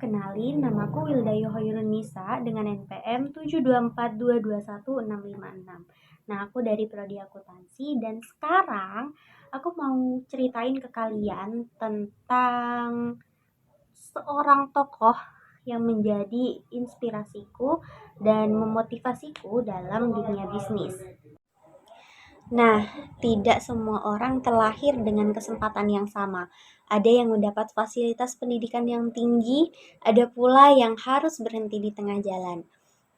kenalin, namaku Wildayo Hoirunisa dengan NPM 724221656. Nah, aku dari Prodi Akuntansi dan sekarang aku mau ceritain ke kalian tentang seorang tokoh yang menjadi inspirasiku dan memotivasiku dalam dunia bisnis. Nah, tidak semua orang terlahir dengan kesempatan yang sama. Ada yang mendapat fasilitas pendidikan yang tinggi, ada pula yang harus berhenti di tengah jalan.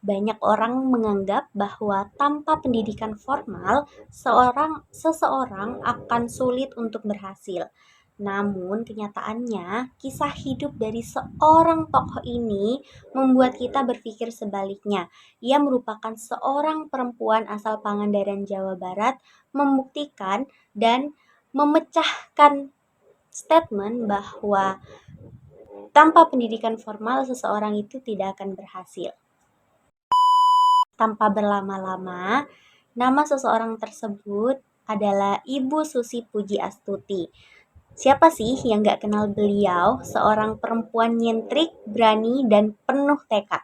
Banyak orang menganggap bahwa tanpa pendidikan formal, seseorang akan sulit untuk berhasil. Namun kenyataannya, kisah hidup dari seorang tokoh ini membuat kita berpikir sebaliknya. Ia merupakan seorang perempuan asal Pangandaran, Jawa Barat, membuktikan dan memecahkan statement bahwa tanpa pendidikan formal seseorang itu tidak akan berhasil. Tanpa berlama-lama, nama seseorang tersebut adalah Ibu Susi Pujiastuti. Siapa sih yang gak kenal beliau? Seorang perempuan nyentrik, berani, dan penuh tekad.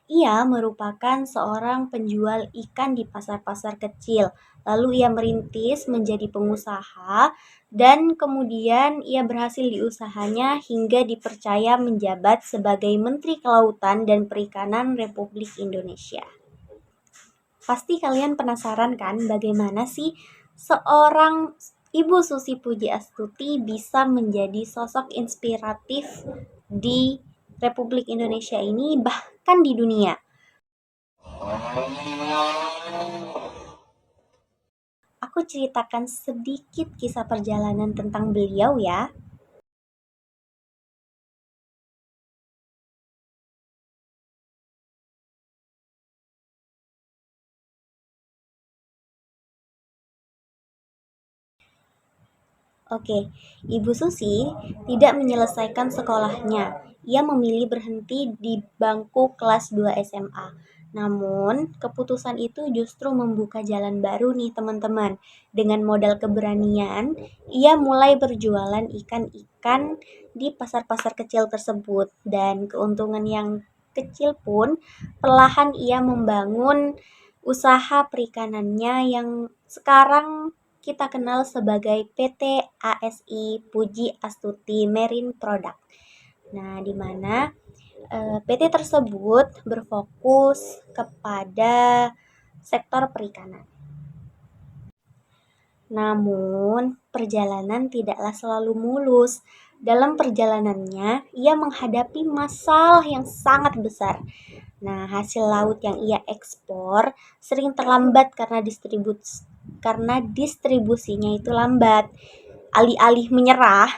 Ia merupakan seorang penjual ikan di pasar-pasar kecil. Lalu ia merintis menjadi pengusaha dan kemudian ia berhasil di usahanya hingga dipercaya menjabat sebagai Menteri Kelautan dan Perikanan Republik Indonesia. Pasti kalian penasaran kan bagaimana sih seorang Ibu Susi Pujiastuti bisa menjadi sosok inspiratif di Republik Indonesia ini, bahkan di dunia. Aku ceritakan sedikit kisah perjalanan tentang beliau ya. Oke, Ibu Susi tidak menyelesaikan sekolahnya. Ia memilih berhenti di bangku kelas 2 SMA. Namun, keputusan itu justru membuka jalan baru nih teman-teman. Dengan modal keberanian, ia mulai berjualan ikan-ikan di pasar-pasar kecil tersebut. Dan keuntungan yang kecil pun, perlahan ia membangun usaha perikanannya yang sekarang kita kenal sebagai PT ASI Pujiastuti Marine Product. Nah, di mana PT tersebut berfokus kepada sektor perikanan. Namun, perjalanan tidaklah selalu mulus. Dalam perjalanannya, ia menghadapi masalah yang sangat besar. Nah, hasil laut yang ia ekspor sering terlambat karena distribusinya itu lambat. Alih-alih menyerah,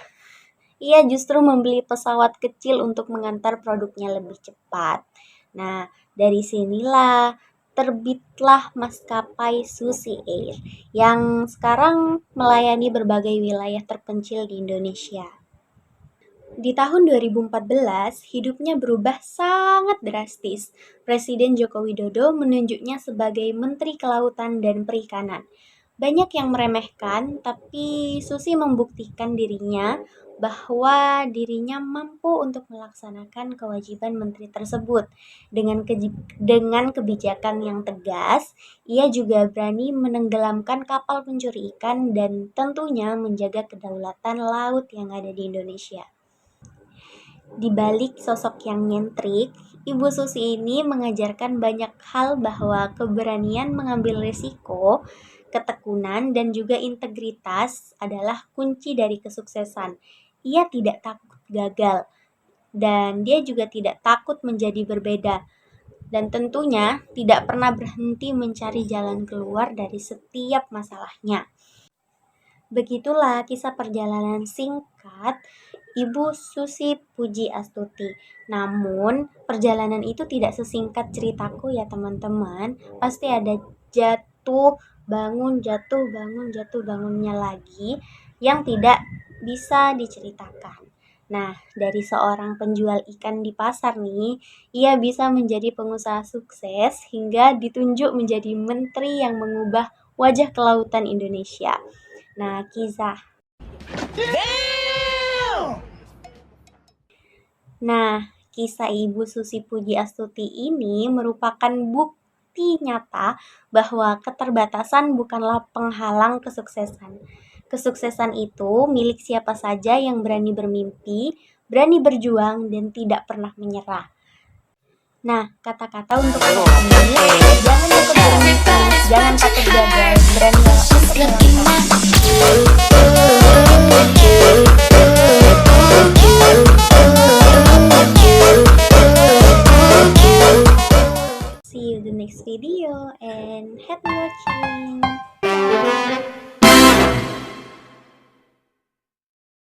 ia justru membeli pesawat kecil untuk mengantar produknya lebih cepat. Nah, dari sinilah terbitlah maskapai Susi Air yang sekarang melayani berbagai wilayah terpencil di Indonesia. Di tahun 2014, hidupnya berubah sangat drastis. Presiden Joko Widodo menunjuknya sebagai Menteri Kelautan dan Perikanan. Banyak yang meremehkan, tapi Susi membuktikan bahwa dirinya mampu untuk melaksanakan kewajiban menteri tersebut. Dengan kebijakan yang tegas, ia juga berani menenggelamkan kapal pencuri ikan dan tentunya menjaga kedaulatan laut yang ada di Indonesia. Di balik sosok yang nyentrik, Ibu Susi ini mengajarkan banyak hal bahwa keberanian mengambil risiko, ketekunan, dan juga integritas adalah kunci dari kesuksesan. Ia tidak takut gagal, dan dia juga tidak takut menjadi berbeda. Dan tentunya tidak pernah berhenti mencari jalan keluar dari setiap masalahnya. Begitulah kisah perjalanan singkat Ibu Susi Pujiastuti. Namun, perjalanan itu tidak sesingkat ceritaku ya teman-teman. Pasti ada jatuh, bangunnya lagi yang tidak bisa diceritakan. Nah, dari seorang penjual ikan di pasar nih, ia bisa menjadi pengusaha sukses hingga ditunjuk menjadi menteri yang mengubah wajah kelautan Indonesia. Nah, kisah Nah, kisah Ibu Susi Pujiastuti ini merupakan bukti nyata bahwa keterbatasan bukanlah penghalang kesuksesan. Kesuksesan itu milik siapa saja yang berani bermimpi, berani berjuang, dan tidak pernah menyerah. Nah, kata-kata untuk hari ini, jangan takut bermimpi, jangan takut gagal, beranilah untuk melangkah.